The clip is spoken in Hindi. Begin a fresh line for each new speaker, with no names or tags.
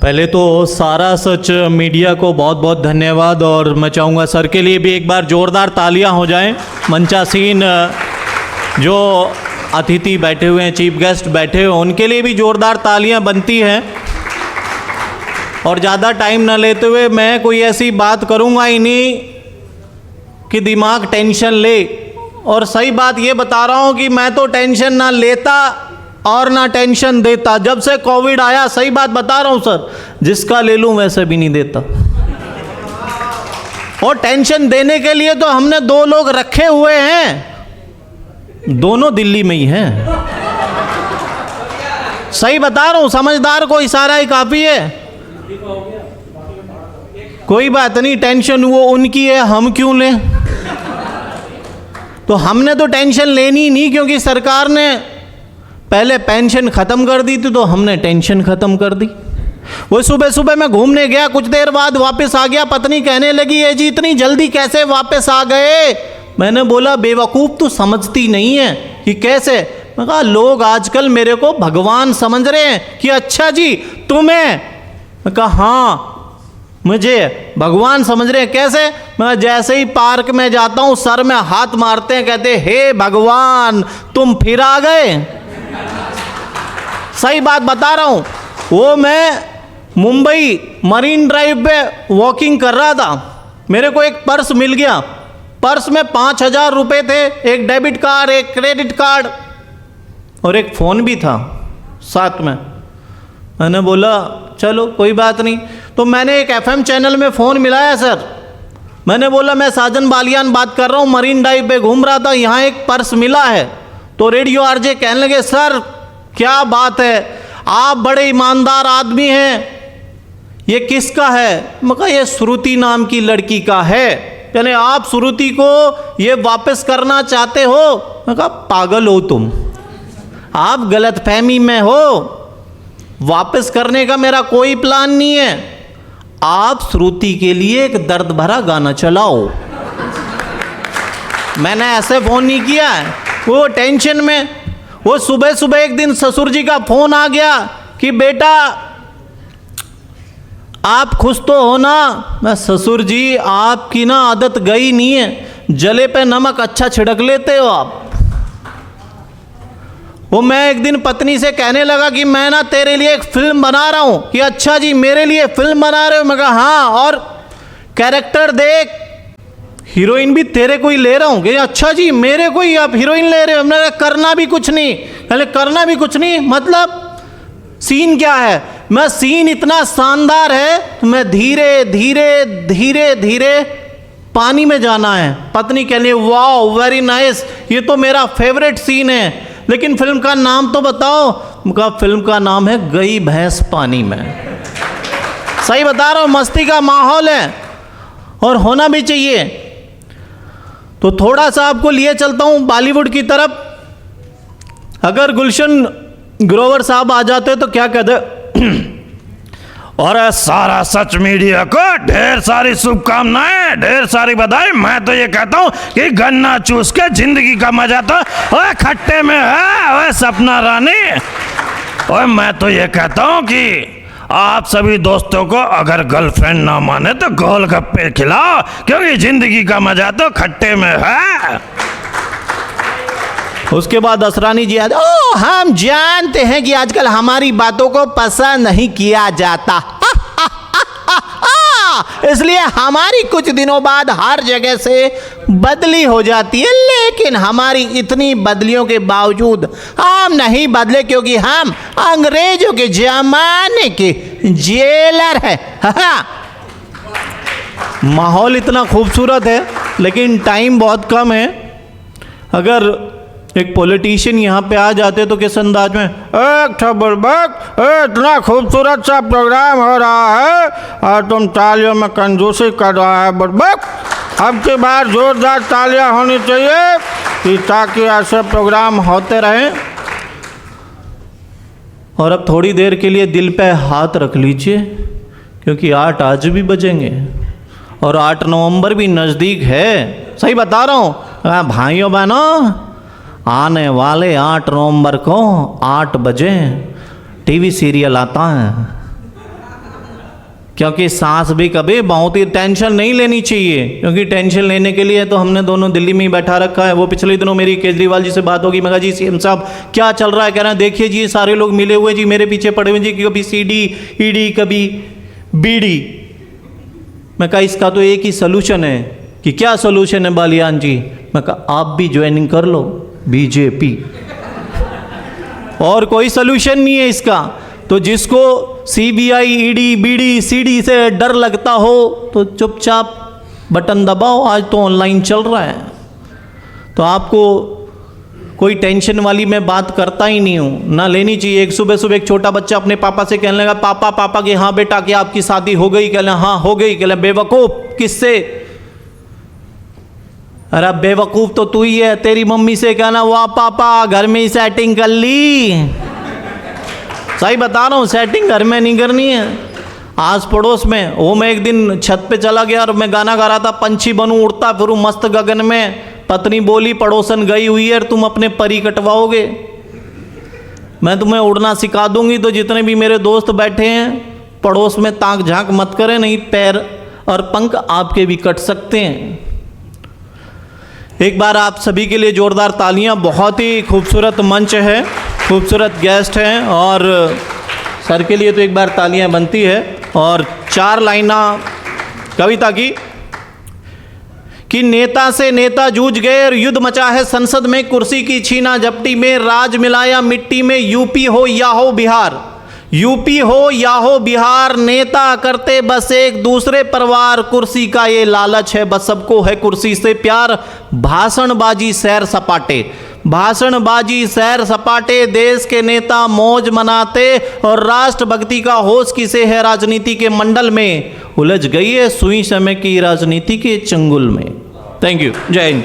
पहले तो सारा सच मीडिया को बहुत बहुत धन्यवाद, और मैं चाहूँगा सर के लिए भी एक बार ज़ोरदार तालियां हो जाएं। मंचासीन जो अतिथि बैठे हुए हैं, चीफ गेस्ट बैठे हुए हैं, उनके लिए भी ज़ोरदार तालियां बनती हैं। और ज़्यादा टाइम ना लेते हुए मैं कोई ऐसी बात करूँगा ही नहीं कि दिमाग टेंशन ले। और सही बात ये बता रहा हूँ कि मैं तो टेंशन ना लेता और ना टेंशन देता। जब से कोविड आया, सही बात बता रहा हूँ सर, जिसका ले लूँ वैसे भी नहीं देता। और टेंशन देने के लिए तो हमने 2 लोग रखे हुए हैं, दोनों दिल्ली में ही हैं। सही बता रहा हूँ, समझदार को इशारा ही काफ़ी है। कोई बात नहीं, टेंशन वो उनकी है, हम क्यों लें। तो हमने तो टेंशन लेनी नहीं, क्योंकि सरकार ने पहले पेंशन ख़त्म कर दी थी, तो हमने टेंशन ख़त्म कर दी। वो सुबह सुबह मैं घूमने गया, कुछ देर बाद वापस आ गया, पत्नी कहने लगी है जी इतनी जल्दी कैसे वापस आ गए। मैंने बोला बेवकूफ़ तू समझती नहीं है कि कैसे। मैं कहा लोग आजकल मेरे को भगवान समझ रहे हैं कि अच्छा जी तुम्हें। मैं कहा हाँ मुझे भगवान समझ रहे हैं। कैसे? मैं जैसे ही पार्क में जाता हूँ सर में हाथ मारते हैं, कहते हे भगवान तुम फिर आ गए। सही बात बता रहा हूँ। वो मैं मुंबई मरीन ड्राइव पे वॉकिंग कर रहा था, मेरे को एक पर्स मिल गया। पर्स में 5,000 रुपये थे, एक डेबिट कार्ड, एक क्रेडिट कार्ड और एक फ़ोन भी था साथ में। मैंने बोला चलो कोई बात नहीं। तो मैंने एक FM चैनल में फ़ोन मिलाया सर। मैंने बोला मैं साजन बालियान बात कर रहा हूँ, मरीन ड्राइव पे घूम रहा था, यहाँ एक पर्स मिला है। तो रेडियो RJ कहने लगे सर क्या बात है, आप बड़े ईमानदार आदमी हैं, ये किसका है? मैं कहा ये श्रुति नाम की लड़की का है। यानी आप श्रुति को ये वापस करना चाहते हो? मैं कहा पागल हो तुम, आप गलतफहमी में हो, वापस करने का मेरा कोई प्लान नहीं है। आप श्रुति के लिए एक दर्द भरा गाना चलाओ। मैंने ऐसे फ़ोन नहीं किया है, वो टेंशन में। वो सुबह सुबह एक दिन ससुर जी का फ़ोन आ गया कि बेटा आप खुश तो हो ना? मैं ससुर जी आपकी ना आदत गई नहीं है, जले पे नमक अच्छा छिड़क लेते हो आप। वो मैं एक दिन पत्नी से कहने लगा कि मैं ना तेरे लिए एक फ़िल्म बना रहा हूँ। कि अच्छा जी मेरे लिए फ़िल्म बना रहे हो? मैं कहा हाँ, और कैरेक्टर देख, हीरोइन भी तेरे को ही ले रहा हूँ। कि अच्छा जी मेरे को ही आप हीरोइन ले रहे हो? मैंने करना भी कुछ नहीं। पहले करना भी कुछ नहीं मतलब सीन क्या है? मैं सीन इतना शानदार है, तो मैं धीरे धीरे धीरे धीरे पानी में जाना है। पत्नी कहने वाह वेरी नाइस, ये तो मेरा फेवरेट सीन है, लेकिन फिल्म का नाम तो बताओ। उनका फिल्म का नाम है गई भैंस पानी में। सही बता रहा हूँ, मस्ती का माहौल है और होना भी चाहिए। तो थोड़ा सा आपको लिए चलता हूँ बॉलीवुड की तरफ। अगर गुलशन ग्रोवर साहब आ जाते तो क्या कहते?
और सारा सच मीडिया को ढेर सारी शुभकामनाएं, ढेर सारी बधाई। मैं तो ये कहता हूँ कि गन्ना चूस के जिंदगी का मजा तो ओए खट्टे में है। ओए सपना रानी, ओए मैं तो ये कहता हूँ कि आप सभी दोस्तों को अगर गर्लफ्रेंड ना माने तो गोलगप्पे खिलाओ, क्योंकि जिंदगी का मजा तो खट्टे में है।
उसके बाद असरानी जी आते, ओ हम जानते हैं कि आजकल हमारी बातों को पसंद नहीं किया जाता, इसलिए हमारी कुछ दिनों बाद हर जगह से बदली हो जाती है, लेकिन हमारी इतनी बदलियों के बावजूद हम नहीं बदले, क्योंकि हम अंग्रेजों के जमाने के जेलर हैं। माहौल इतना खूबसूरत है, लेकिन टाइम बहुत कम है। अगर एक पॉलिटिशियन यहाँ पे आ जाते तो किस अंदाज में, एक बुड़बक, इतना खूबसूरत सा प्रोग्राम हो रहा है और तुम तालियों में कंजूसी कर रहा है बुड़बक। अब की बार जोरदार तालियां होनी चाहिए कि ताकि ऐसे प्रोग्राम होते रहें। और अब थोड़ी देर के लिए दिल पे हाथ रख लीजिए, क्योंकि 8 आज भी बजेंगे और 8 नवंबर भी नज़दीक है। सही बता रहा हूँ भाइयों बहनों, आने वाले 8 नवंबर को 8 बजे टीवी सीरियल आता है। क्योंकि सांस भी कभी बहुत ही टेंशन नहीं लेनी चाहिए, क्योंकि टेंशन लेने के लिए तो हमने दोनों दिल्ली में ही बैठा रखा है। वो पिछले दिनों मेरी केजरीवाल जी से बात होगी, मैं कहा जी सीएम साहब क्या चल रहा है, कह रहे हैं देखिए जी सारे लोग मिले हुए जी मेरे पीछे पड़े हुए जी, कभी सीडी ईडी कभी बीडी। मैं कहा इसका तो एक ही सोल्यूशन है। कि क्या सोल्यूशन है बालियान जी? मैं कहा आप भी ज्वाइनिंग कर लो बीजेपी, और कोई सोल्यूशन नहीं है इसका। तो जिसको सीबीआई ईडी बीडी सीडी से डर लगता हो तो चुपचाप बटन दबाओ, आज तो ऑनलाइन चल रहा है। तो आपको कोई टेंशन वाली मैं बात करता ही नहीं हूँ, ना लेनी चाहिए। एक सुबह सुबह एक छोटा बच्चा अपने पापा से कहने लगा पापा पापा कि हाँ बेटा क्या आपकी शादी हो गई? कहले हाँ हो गई। कहले बेवकूफ़ किससे? अरे बेवकूफ़ तो तू ही है, तेरी मम्मी से कहना वाह पापा घर में ही सेटिंग कर ली। सही बता रहा हूँ, सेटिंग घर में नहीं करनी है, आस पड़ोस में। वो मैं एक दिन छत पे चला गया और मैं गाना गा रहा था, पंछी बनूं उड़ता फिरूं मस्त गगन में। पत्नी बोली पड़ोसन गई हुई है, तुम अपने परी कटवाओगे? मैं तुम्हें उड़ना सिखा दूंगी। तो जितने भी मेरे दोस्त बैठे हैं पड़ोस में ताक झांक मत करें, नहीं पैर और पंख आपके भी कट सकते हैं। एक बार आप सभी के लिए जोरदार तालियां। बहुत ही खूबसूरत मंच है, खूबसूरत गेस्ट हैं, और सर के लिए तो एक बार तालियां बनती है। और 4 लाइना कविता की कि नेता से नेता जूझ गए और युद्ध मचा है संसद में, कुर्सी की छीना झपटी में राज मिलाया मिट्टी में। यूपी हो या हो बिहार, यूपी हो या हो बिहार, नेता करते बस एक दूसरे परवार। कुर्सी का ये लालच है बस सबको है कुर्सी से प्यार। भाषणबाजी सैर सपाटे, भाषणबाजी सैर सपाटे, देश के नेता मौज मनाते और राष्ट्रभक्ति का होश किसे है राजनीति के मंडल में। उलझ गई है सुई समय की राजनीति के चंगुल में। थैंक यू, जय हिंद।